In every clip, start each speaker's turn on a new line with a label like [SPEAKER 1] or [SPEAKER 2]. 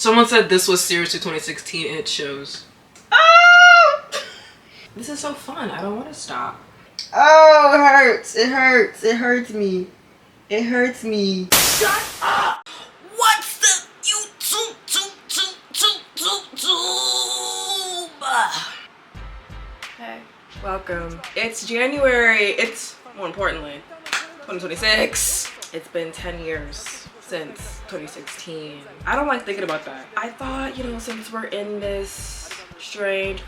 [SPEAKER 1] Someone said this was seriously 2016 and it shows. Oh! This is so fun. I don't want to stop.
[SPEAKER 2] Oh, it hurts. It hurts. It hurts me. It hurts me.
[SPEAKER 1] Shut up! What's the YouTube? Hey, welcome. It's January. It's, more importantly, 2026. It's been 10 years since 2016. I don't like thinking about that. I thought, you know, since we're in this strange...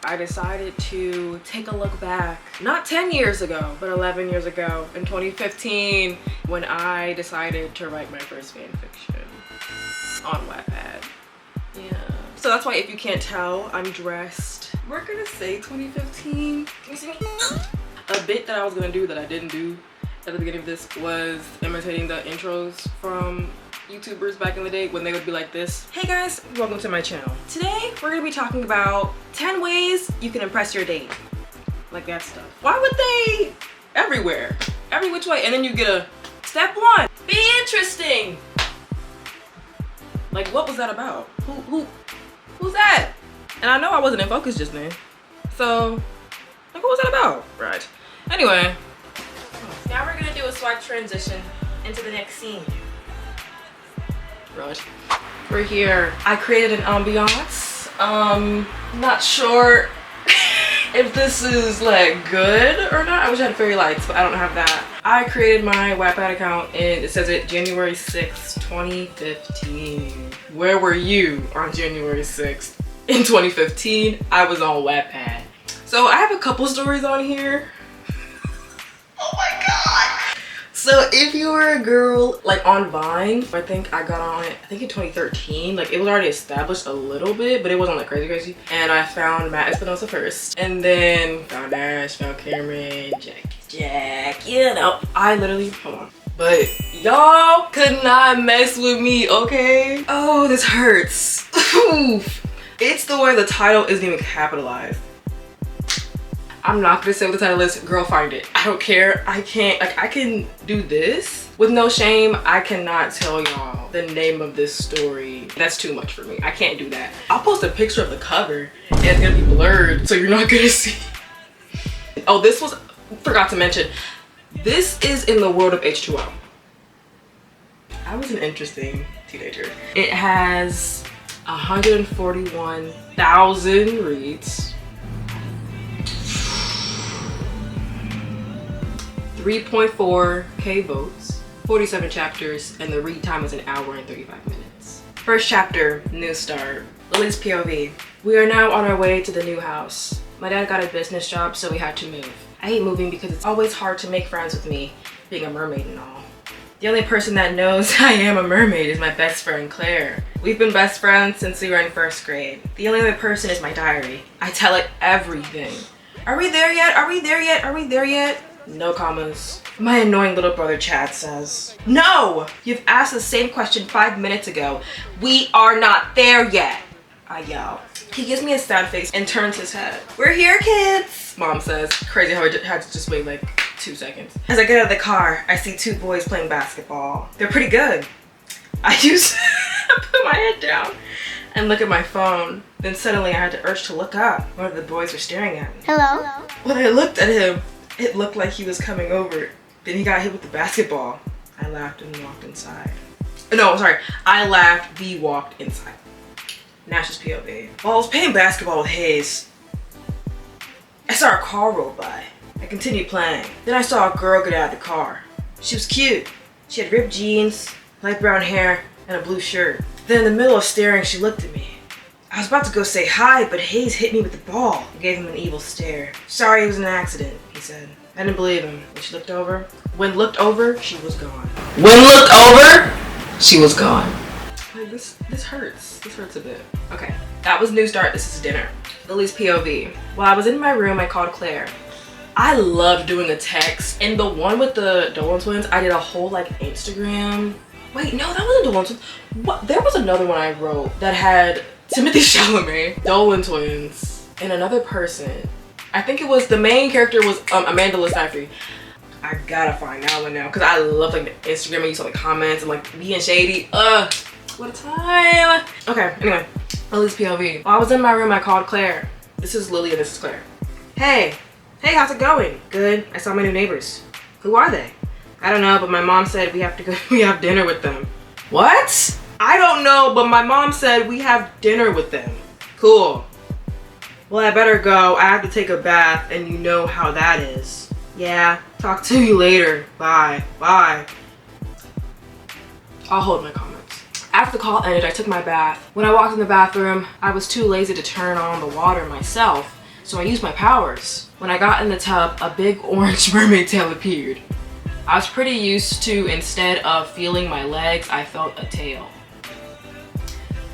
[SPEAKER 1] I decided to take a look back, not 10 years ago, but 11 years ago in 2015 when I decided to write my first fan fiction on Wattpad. Yeah. So that's why if you can't tell, I'm dressed. We're gonna say 2015. A bit that I was gonna do that I didn't do at the beginning of this was imitating the intros from YouTubers back in the day when they would be like this. Hey guys, welcome to my channel. Today we're gonna be talking about 10 ways you can impress your date. Like that stuff. Why would they? Everywhere. Every which way. And then you get a step 1. Be interesting. Like what was that about? Who's that? And I know I wasn't in focus just then. So, like what was that about? Right. Anyway. Now we're gonna do a swipe transition into the next scene. Right. We're here. I created an ambiance. Not sure if this is like good or not. I wish I had fairy lights, but I don't have that. I created my Wattpad account and it says it January 6th, 2015. Where were you on January 6th? In 2015, I was on Wattpad. So I have a couple stories on here. Oh my god! So if you were a girl like on Vine, I think I got on it, I think in 2013. Like it was already established a little bit, but it wasn't like crazy. And I found Matt Espinosa first. And then found Ash, found Cameron, Jack, you know. I literally, hold on. But y'all could not mess with me, okay? Oh, this hurts. It's the way the title isn't even capitalized. I'm not gonna say what the title is. Girl, find it. I don't care. I can't, like, I can do this with no shame. I cannot tell y'all the name of this story. That's too much for me. I can't do that. I'll post a picture of the cover and it's gonna be blurred, so you're not gonna see. Oh, this was, forgot to mention, this is in the world of H2O. I was an interesting teenager. It has 141,000 reads. 3.4K votes, 47 chapters, and the read time is an hour and 35 minutes. First chapter, new start. Lily's POV. We are now on our way to the new house. My dad got a business job, so we had to move. I hate moving because it's always hard to make friends with me, being a mermaid and all. The only person that knows I am a mermaid is my best friend, Claire. We've been best friends since we were in 1st grade. The only other person is my diary. I tell it everything. Are we there yet? Are we there yet? Are we there yet? No commas. My annoying little brother Chad says, no! You've asked the same question 5 minutes ago. We are not there yet, I yell. He gives me a sad face and turns his head. We're here, kids, Mom says. Crazy how I had to just wait like 2 seconds. As I get out of the car, I see 2 boys playing basketball. They're pretty good. I put my head down and look at my phone. Then suddenly I had the urge to look up. One of the boys was staring at me.
[SPEAKER 2] Hello?
[SPEAKER 1] When I looked at him, it looked like he was coming over. Then he got hit with the basketball. I laughed and walked inside. No, sorry. I laughed, we walked inside. Nash's POV. While I was playing basketball with Hayes, I saw a car roll by. I continued playing. Then I saw a girl get out of the car. She was cute. She had ripped jeans, light brown hair, and a blue shirt. Then in the middle of staring, she looked at me. I was about to go say hi, but Hayes hit me with the ball. I gave him an evil stare. Sorry, it was an accident, he said. I didn't believe him. When she looked over, she was gone. When looked over, she was gone. Like this hurts. This hurts a bit. Okay, that was new start. This is dinner. Lily's POV. While I was in my room, I called Claire. I love doing a text. And the one with the Dolan twins, I did a whole like Instagram. Wait, no, that wasn't Dolan twins. What? There was another one I wrote that had Timothy Chalamet, Dolan twins, and another person. I think it was, the main character was Amanda Seyfried. I gotta find that one now because I love like the Instagram and you saw the comments and like being shady. Ugh, what a time. Okay, anyway, Lily's POV. While I was in my room, I called Claire. This is Lily and this is Claire. Hey, how's it going? Good. I saw my new neighbors. Who are they? I don't know, but my mom said we have to go. We have dinner with them. What? I don't know, but my mom said we have dinner with them. Cool. Well, I better go. I have to take a bath, and you know how that is. Yeah, talk to you later. Bye. Bye. I'll hold my comments. After the call ended, I took my bath. When I walked in the bathroom, I was too lazy to turn on the water myself, so I used my powers. When I got in the tub, a big orange mermaid tail appeared. I was pretty used to, instead of feeling my legs, I felt a tail.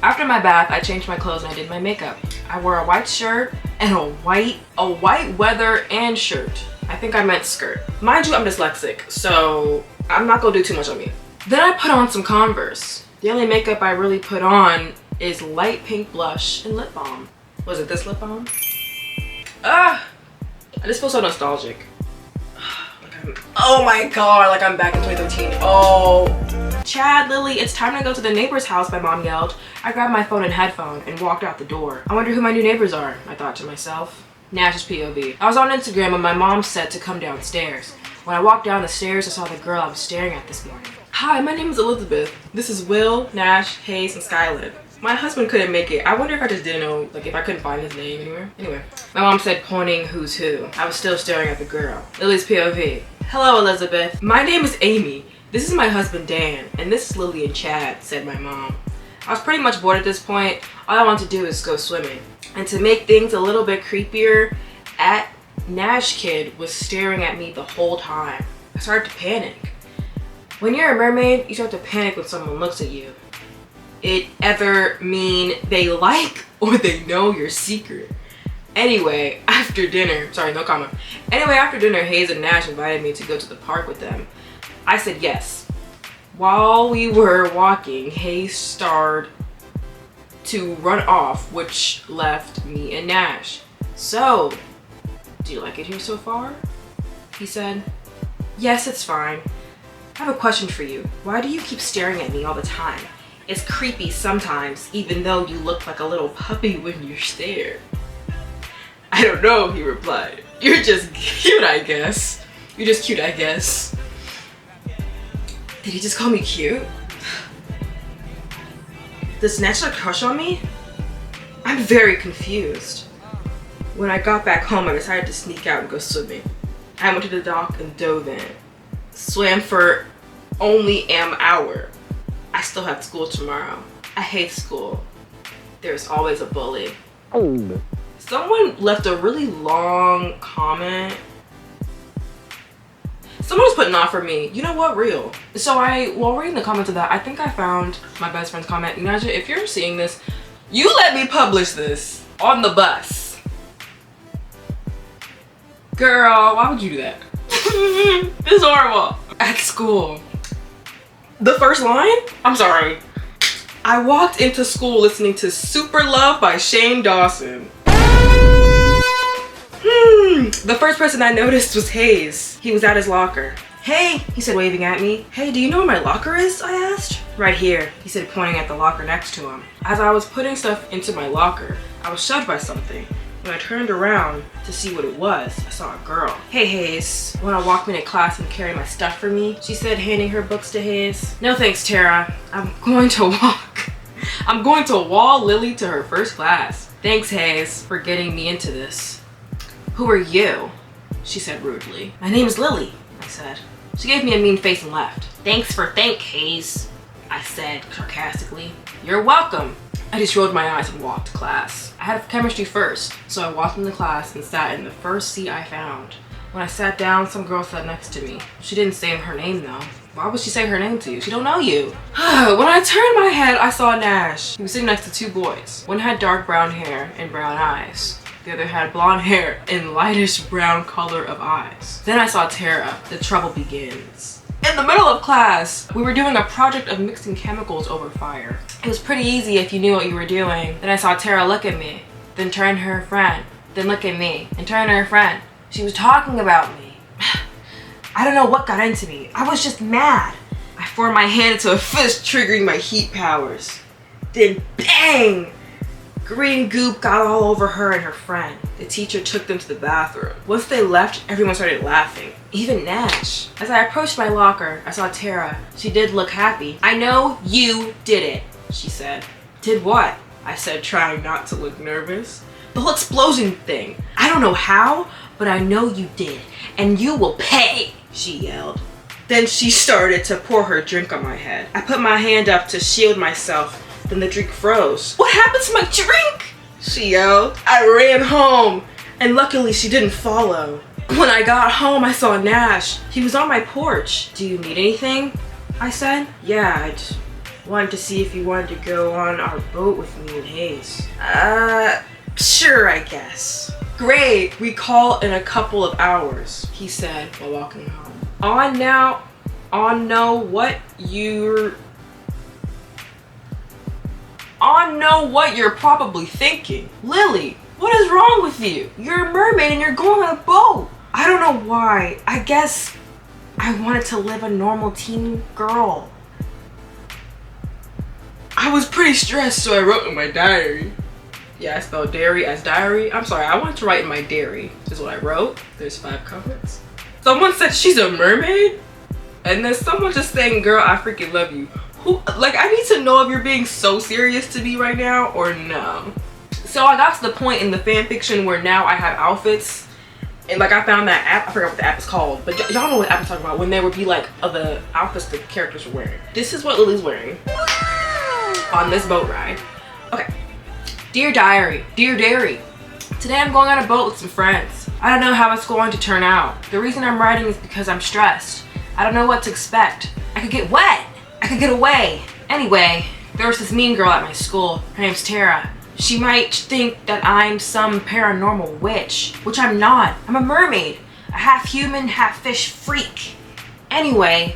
[SPEAKER 1] After my bath, I changed my clothes and I did my makeup. I wore a white shirt and a white weather and shirt. I think I meant skirt. Mind you, I'm dyslexic, so I'm not gonna do too much on me. Then I put on some Converse. The only makeup I really put on is light pink blush and lip balm. Was it this lip balm? I just feel so nostalgic. Oh my god, like I'm back in 2013. Oh. Chad, Lily, it's time to go to the neighbor's house, my mom yelled. I grabbed my phone and headphone and walked out the door. I wonder who my new neighbors are, I thought to myself. Nash's POV. I was on Instagram and my mom said to come downstairs. When I walked down the stairs, I saw the girl I was staring at this morning. Hi, my name is Elizabeth. This is Will, Nash, Hayes, and Skylin. My husband couldn't make it. I wonder if I just didn't know, like if I couldn't find his name anywhere. Anyway, my mom said pointing who's who. I was still staring at the girl. Lily's POV. Hello, Elizabeth. My name is Amy. This is my husband, Dan, and this is Lily and Chad, said my mom. I was pretty much bored at this point. All I wanted to do is go swimming. And to make things a little bit creepier, Nash kid was staring at me the whole time. I started to panic. When you're a mermaid, you start to panic when someone looks at you. It either mean they like or they know your secret. Anyway, after dinner, sorry, no comment. Anyway, after dinner, Hayes and Nash invited me to go to the park with them. I said yes. While we were walking, Hayes started to run off, which left me and Nash. So, do you like it here so far? He said. Yes, it's fine. I have a question for you. Why do you keep staring at me all the time? It's creepy sometimes, even though you look like a little puppy when you stare. I don't know, he replied. You're just cute, I guess. You're just cute, I guess. Did he just call me cute? Does Nash have a crush on me? I'm very confused. When I got back home, I decided to sneak out and go swimming. I went to the dock and dove in. Swam for only an hour. I still have school tomorrow. I hate school. There's always a bully. Someone left a really long comment. Someone's putting off for me. You know what? Real. So while reading the comments of that, I think I found my best friend's comment. Imagine if you're seeing this, you let me publish this on the bus. Girl, why would you do that? This is horrible. At school. The first line? I'm sorry. I walked into school listening to Super Love by Shane Dawson. The first person I noticed was Hayes. He was at his locker. Hey, he said, waving at me. Hey, do you know where my locker is? I asked. Right here, he said, pointing at the locker next to him. As I was putting stuff into my locker, I was shoved by something. When I turned around to see what it was, I saw a girl. Hey, Hayes. Want to walk me to class and carry my stuff for me? She said, handing her books to Hayes. No thanks, Tara. I'm going to wall Lily to her first class. Thanks, Hayes, for getting me into this. Who are you? She said rudely. My name is Lily, I said. She gave me a mean face and left. Thanks for Hayes, I said sarcastically. You're welcome. I just rolled my eyes and walked to class. I had chemistry first, so I walked into class and sat in the first seat I found. When I sat down, some girl sat next to me. She didn't say her name though. Why would she say her name to you? She don't know you. When I turned my head, I saw Nash. He was sitting next to two boys. One had dark brown hair and brown eyes. The other had blonde hair and lightish brown color of eyes. Then I saw Tara. The trouble begins. In the middle of class, we were doing a project of mixing chemicals over fire. It was pretty easy if you knew what you were doing. Then I saw Tara look at me, then turn to her friend, then look at me, and turn to her friend. She was talking about me. I don't know what got into me. I was just mad. I formed my hand into a fist, triggering my heat powers. Then bang! Green goop got all over her and her friend. The teacher took them to the bathroom. Once they left, everyone started laughing, even Nash. As I approached my locker, I saw Tara. She did look happy. I know you did it, she said. Did what? I said, trying not to look nervous. The whole explosion thing. I don't know how, but I know you did, and you will pay, she yelled. Then she started to pour her drink on my head. I put my hand up to shield myself. Then the drink froze. What happened to my drink? She yelled. I ran home, and luckily she didn't follow. When I got home, I saw Nash. He was on my porch. Do you need anything? I said. Yeah, I just wanted to see if you wanted to go on our boat with me and Hayes. Sure, I guess. Great, we call in a couple of hours, he said while walking home. I know what you're probably thinking. Lily, what is wrong with you? You're a mermaid and you're going on a boat. I don't know why. I guess I wanted to live a normal teen girl. I was pretty stressed, so I wrote in my diary. Yeah, I spelled dairy as diary. I'm sorry, I wanted to write in my dairy. This is what I wrote. There's 5 comments. Someone said she's a mermaid. And then someone just saying, girl, I freaking love you. Who, like, I need to know if you're being so serious to me right now or no. So I got to the point in the fan fiction where now I have outfits. And like I found that app, I forgot what the app is called, but y'all know what app I'm talking about, when there would be like the outfits the characters were wearing. This is what Lily's wearing on this boat ride. Okay. Dear Diary, Dear Dairy, today I'm going on a boat with some friends. I don't know how it's going to turn out. The reason I'm writing is because I'm stressed. I don't know what to expect. I could get wet. I could get away. Anyway, there was this mean girl at my school. Her name's Tara. She might think that I'm some paranormal witch, which I'm not. I'm a mermaid, a half human, half fish freak. Anyway,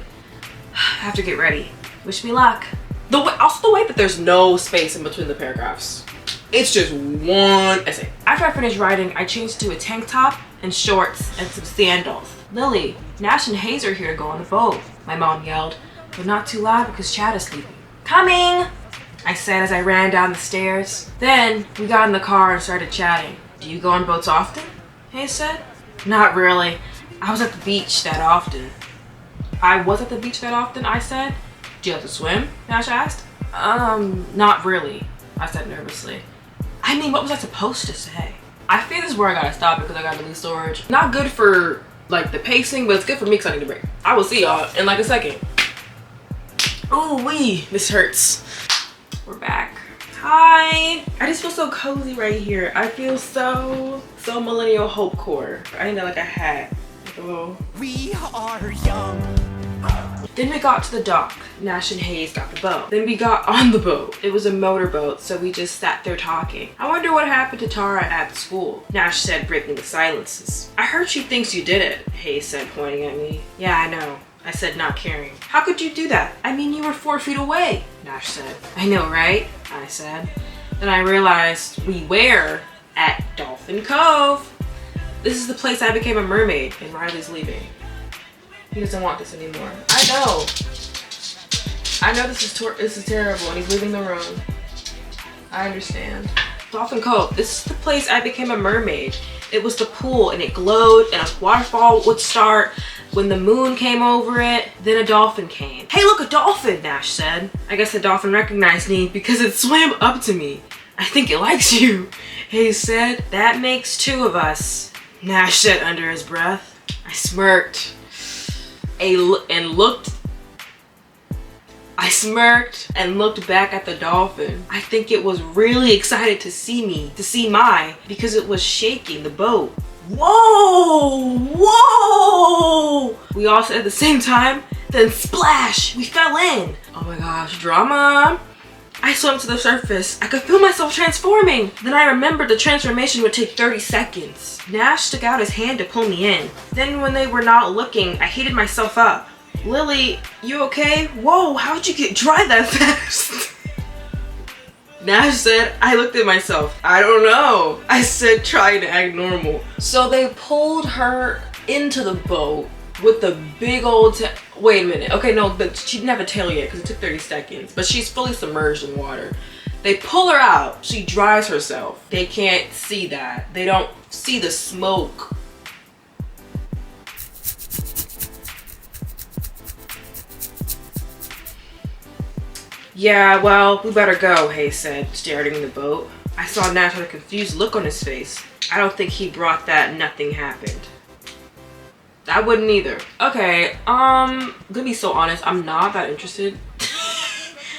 [SPEAKER 1] I have to get ready. Wish me luck. Also the way that there's no space in between the paragraphs. It's just one essay. After I finished writing, I changed to a tank top and shorts and some sandals. Lily, Nash and Hayes are here to go on the boat, my mom yelled, but not too loud because Chad is sleeping. Coming, I said as I ran down the stairs. Then we got in the car and started chatting. Do you go on boats often? Hayes said. Not really. I was at the beach that often. I said. Do you have to swim? Nash asked. Not really, I said nervously. I mean, what was I supposed to say? I feel this is where I gotta stop because I gotta leave storage. Not good for like the pacing, but it's good for me because I need a break. I will see y'all in like a second. Ooh wee, this hurts. We're back. Hi. I just feel so cozy right here. I feel so millennial hope core. I need like a hat. Oh. We are young. Then we got to the dock. Nash and Hayes got the boat. Then we got on the boat. It was a motorboat, so we just sat there talking. I wonder what happened to Tara at school, Nash said, breaking the silences. I heard she thinks you did it, Hayes said, pointing at me. Yeah, I know, I said, not caring. How could you do that? I mean, you were 4 feet away, Nash said. I know, right? I said. Then I realized we were at Dolphin Cove. This is the place I became a mermaid, and Riley's leaving. He doesn't want this anymore. I know this is terrible, and he's leaving the room. I understand. Dolphin Cove, this is the place I became a mermaid. It was the pool, and it glowed, and a waterfall would start when the moon came over it. Then a dolphin came. Hey, look, a dolphin, Nash said. I guess the dolphin recognized me because it swam up to me. I think it likes you, Hayes said. That makes 2 of us, Nash said under his breath. I smirked. I smirked and looked back at the dolphin. I think it was really excited to see me, because it was shaking the boat. Whoa, whoa! We all said at the same time, then splash, we fell in. Oh my gosh, drama. I swam to the surface. I could feel myself transforming. Then I remembered the transformation would take 30 seconds. Nash stuck out his hand to pull me in. Then when they were not looking, I heated myself up. Lily, you okay? Whoa, how'd you get dry that fast? Nash said. I looked at myself. I don't know. I said, trying to act normal. So they pulled her into the boat with the big old wait a minute. Okay, no, but she didn't have a tail yet because it took 30 seconds. But she's fully submerged in water. They pull her out. She dries herself. They can't see that. They don't see the smoke. Yeah, well, we better go, Hayes said, staring in the boat. I saw Nash with a confused look on his face. I don't think he brought that nothing happened. I wouldn't either. Okay, I'm gonna be so honest, I'm not that interested.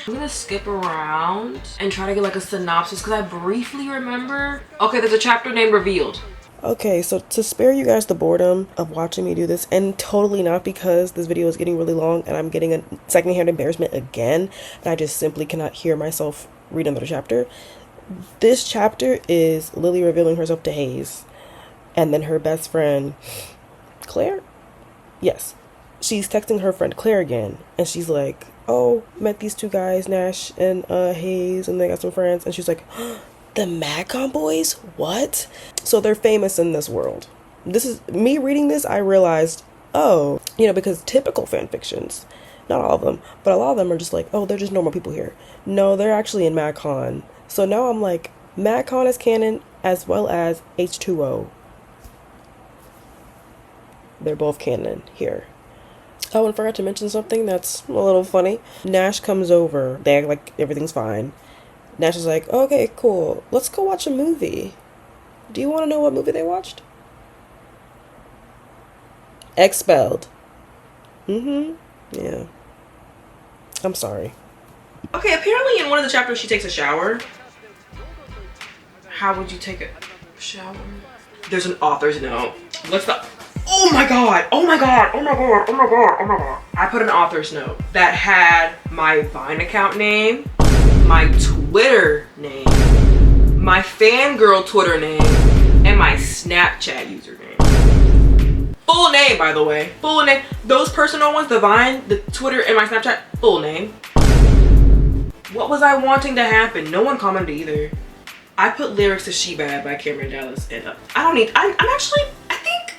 [SPEAKER 1] I'm gonna skip around and try to get like a synopsis because I briefly remember. Okay, there's a chapter name revealed.
[SPEAKER 3] Okay, so to spare you guys the boredom of watching me do this, and totally not because this video is getting really long and I'm getting a secondhand embarrassment again, and I just simply cannot hear myself read another chapter. This chapter is Lily revealing herself to Hayes, and then her best friend, Claire? Yes. She's texting her friend Claire again, and she's like, oh, met these two guys, Nash and Hayes, and they got some friends, and she's like, the magcon boys? What? So they're famous in this world. This is me reading this, I realized, oh, you know, because typical fan fictions, not all of them, but a lot of them are just like, oh, they're just normal people here. No, they're actually in magcon. So now I'm like, magcon is canon as well as H2O. They're both canon here. Oh, and forgot to mention something that's a little funny. Nash comes over. They act like everything's fine. Nash is like, okay, cool. Let's go watch a movie. Do you want to know what movie they watched? Expelled. Yeah. I'm sorry.
[SPEAKER 1] Okay, apparently in one of the chapters she takes a shower. How would you take a shower? There's an author's note. What's the... Oh my god, oh my god, oh my god, oh my god, oh my god. I put an author's note that had my Vine account name, my Twitter name, my fangirl Twitter name, and my Snapchat username. Full name, by the way. Full name. Those personal ones, the Vine, the Twitter, and my Snapchat, full name. What was I wanting to happen? No one commented either. I put lyrics to She Bad by Cameron Dallas and I'm actually, I think,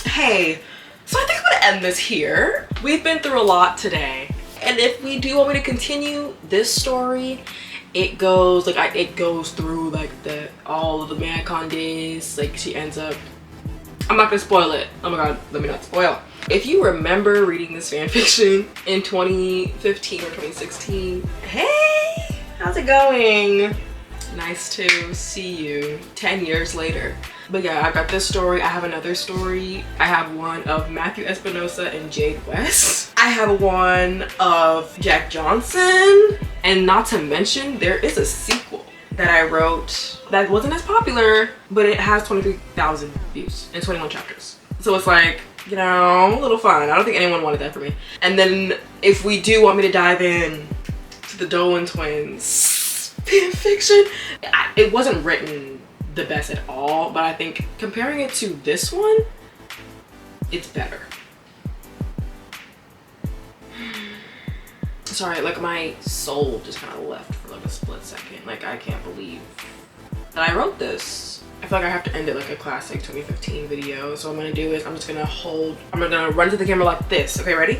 [SPEAKER 1] hey, so I think I'm gonna end this here. We've been through a lot today. And if we do want me to continue this story, it goes like it goes through like all of the magcon days. Like she ends up, I'm not gonna spoil it. Oh my god, let me not spoil. If you remember reading this fanfiction in 2015 or 2016, hey, how's it going? Nice to see you 10 years later. But yeah, I've got this story. I have another story. I have one of Matthew Espinosa and Jade West. I have one of Jack Johnson. And not to mention, there is a sequel that I wrote that wasn't as popular, but it has 23,000 views and 21 chapters. So it's like, you know, a little fun. I don't think anyone wanted that for me. And then if we do want me to dive in to the Dolan twins fan fiction, it wasn't written the best at all, but I think comparing it to this one, it's better. Sorry, like my soul just kind of left for like a split second. Like I can't believe that I wrote this. I feel like I have to end it like a classic 2015 video. So what I'm gonna do is I'm gonna run to the camera like this. Okay, ready?